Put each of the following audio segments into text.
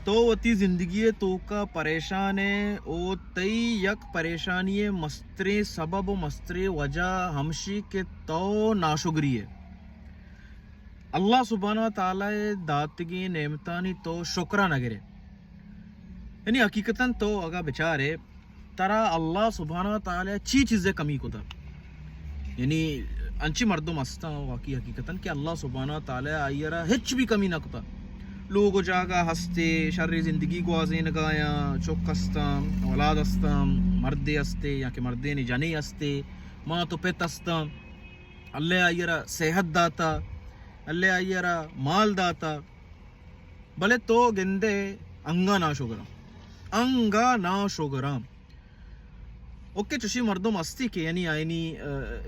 تو وتی زندگی تو کا پریشان ہے او تئی یک پریشانی مسترے سبب و مسترے وجہ ہمشی کے تو ناشکری ہے اللہ سبحانہ تعالی داتگی نعمتانی تو شکرہ نگرے یعنی حقیقتاً تو اگا بچارے ترا اللہ سبحانہ تعالی چی چیزیں کمی کو تھا یعنی انچی مردم استا واقعی حقیقتاً کہ اللہ سبحانہ تعالی آئیرا ہچ بھی کمی نہ کتا لوگ جاگا ہستے شر زندگی کو آزین گایا چوک استم اولاد استم مردے استے یا کہ مردے نے جنے استے ماں تو پت استم اللہ آئیرا صحت داتا اللہ آئیرا مال داتا بلے تو گندے انگا نا شوگرام اوکے چشی مردم استی کے یعنی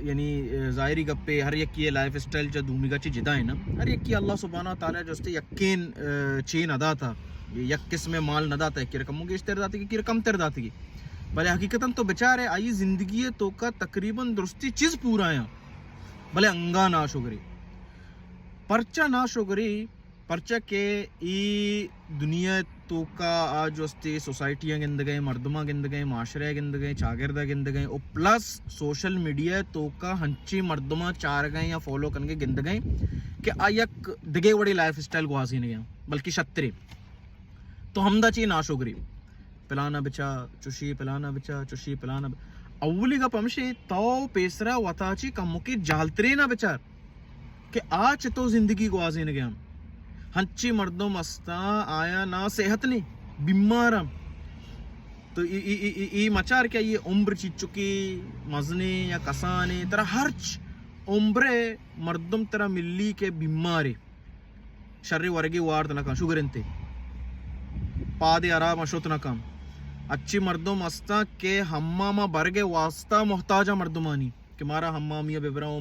یعنی ظاہری گپے ہر یک کی لائف اسٹائل چا دومی گا چی جدا ہے نا ہر یک کی اللہ سبحانہ تعالی جو استے یقین چین ادا تھا یک قسم مال ندا تھا کی رقم ہوگی اس تیر داتی کی رقم تیر داتی کی بلے حقیقتاً تو بچارے آئی زندگی تو کا تقریباً درستی چیز پورا ہے بلے انگا نا شگری پرچہ نا شگری پرچہ کے ای دنیا تو کا آج وستے سوسائٹیاں گند گئے مردمہ گند گئے معاشرے گند گئے چاگردہ گند گئے اور پلس سوشل میڈیا تو کا ہنچی مردمہ چار گئے یا فالو کرنے گند گئے کہ آیک دگے وڑی لائف اسٹائل کو حاصل نہیں گیا بلکہ شترے تو ہم دا چی ناشکری پلانا بچا چشی پلانا بچا چشی پلانا اولی کا پمشی تو پیسرا وطاچی کمکی جالترے نا بچار کہ آج تو زندگی کو حاصل نہیں گیا ہنچی مردم استا آیا نا صحت نہیں بیمارم تو ای مچار کیا یہ عمر چی چکی مزنے یا کسانے ترا ہرچ عمرے مردم ترا ملی کے بیمارے شر ورگی وارد نکام شوگر انتے پادے عراب اشوت نکام اچھی مردم استا کے ہماما برگے واسطہ محتاجہ مردمانی کہ مارا ہمامی ببراؤں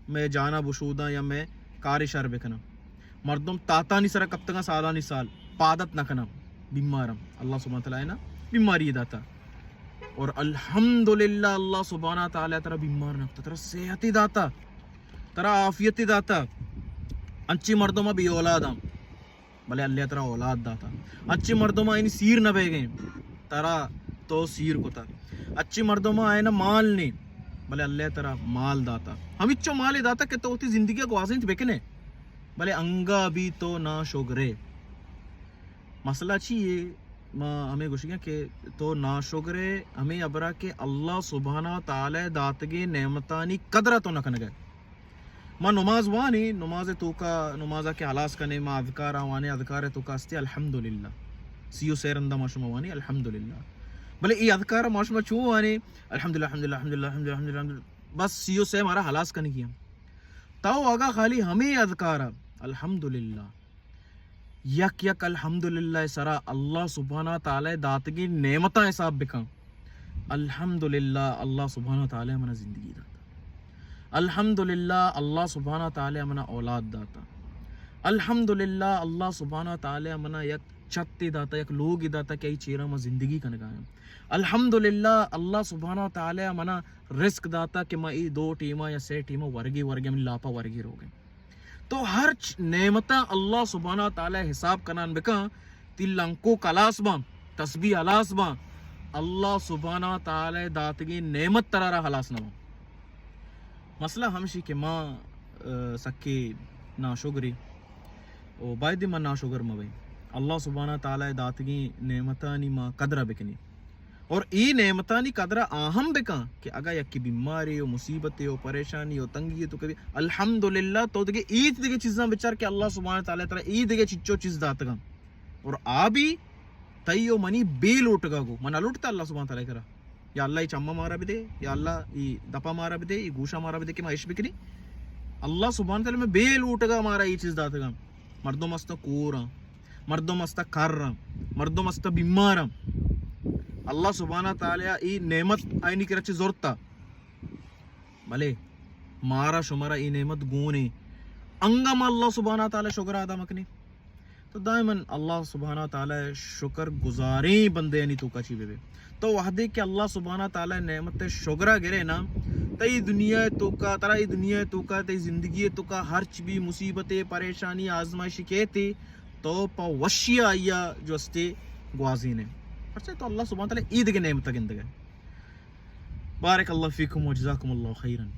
میں جانا بشودہ یا میں کاری شر بکنا مردم تاتانی سرا کب تک سالانی سال پادت نہ کنا بیمارم اللہ سبحانہ تعالی نا بیماری داتا اور الحمدللہ اللہ سبحانہ تعالی ترا بیمار نہ ترا صحت داتا ترا عافیت داتا انچی مردم بھی اولادم بلے اللہ ترا اولاد داتا اچھی مردم ان سیر نہ بے گئے ترا تو سیر کو تا اچھی مردم آئے نا مال نے بلے اللہ ترا مال داتا ہم اچھو مال داتا کہ تو ہوتی زندگی کو آسان بکنے بلے انگا بھی تو نا شوگرے مسئلہ چیئے ہمیں گوشگیاں کہ تو نا شوگرے ہمیں ابرا کہ اللہ سبحانہ تعالی داتگی نعمتانی قدرہ تو نکن گئے ما نماز وانی نماز تو کا نمازہ کے حلاس کنے ما اذکار آوانے اذکار تو کا استے الحمدللہ سیو سیرندہ معشمہ وانی الحمدللہ بلے ای اذکار معشمہ چون وانی الحمدللہ الحمدللہ الحمدللہ الحمدللہ الحمدللہ بس سیو سے ہمارا حلاس کنے کیا تاو آگا خالی ہمیں اذکارا الحمدللہ یک یک الحمدللہ سرا اللہ سبحانہ تعالی داتگی نعمتاں حساب بکاں الحمدللہ اللہ سبحانہ تعالی منا زندگی داتا الحمدللہ اللہ سبحانہ تعالی منا اولاد داتا الحمدللہ اللہ سبحانہ تعالی منا یک چھتی داتا یک لوگ داتا کہ ای چیرہ میں زندگی کا نگاہیں الحمدللہ اللہ سبحانہ تعالی منا رزق داتا کہ میں ای 2 ٹیمہ یا 6 ٹیمہ ورگی من لاپا ورگی رو گئے تو ہر نعمتہ اللہ سبحانہ تعالی حساب کنان بکا تلنکو کلاس با تسبیح حلاس با اللہ سبحانہ تعالی داتگی نعمت ترارا حلاس نہ مسئلہ ہمشی کہ ماں سکی ناشکری او باید ماں ناشکر موئی اللہ سبحانہ تعالی داتگی نعمتانی ماں قدرہ بکنی اور ای نعمتانی قدرہ آہم بکا کہ اگا یکی بیماری ہو مصیبتی ہو پریشانی ہو تنگی تو کبھی الحمدللہ تو دگے ایت دگے چیزاں بچار کہ اللہ سبحانہ تعالی تعالی ای دگے چچو چیز داتگا اور آبی تیو منی بے لوٹ گا گو منہ لوٹتا اللہ سبحانہ تعالی کرا یا اللہ ای چمہ مارا بھی دے یا اللہ ای دپا مارا بھی دے ای گوشا مارا بھی دے کہ میں عشق بکنی اللہ سبحانہ تعالی میں بے لوٹ گا مارا ای چیز داتگا مردم استا کورا مردم استا کر مردم استا بیمارا اللہ سبحانہ تعالی ای نعمت آئینی کی رچے زورتا بلے مارا شمارا ای نعمت گونے انگا ما اللہ سبحانہ تعالی شکر آدھا مکنی تو دائماً اللہ سبحانہ تعالی شکر گزاریں بندے یعنی تو کچی بے تو وحدے کہ اللہ سبحانہ تعالی نعمت شکرہ گرے نا تئی دنیا تو کا ترا ای دنیا تو کا تئی زندگی تو کا ہر بھی مصیبت پریشانی آزمائش کہتے تو پا وشیا آیا جو استے گوازینے پرچہ تو اللہ سبحانہ تعالیٰ عید کے نعمت گندگا. بارک اللہ فیکم و جزاکم اللہ خیرن.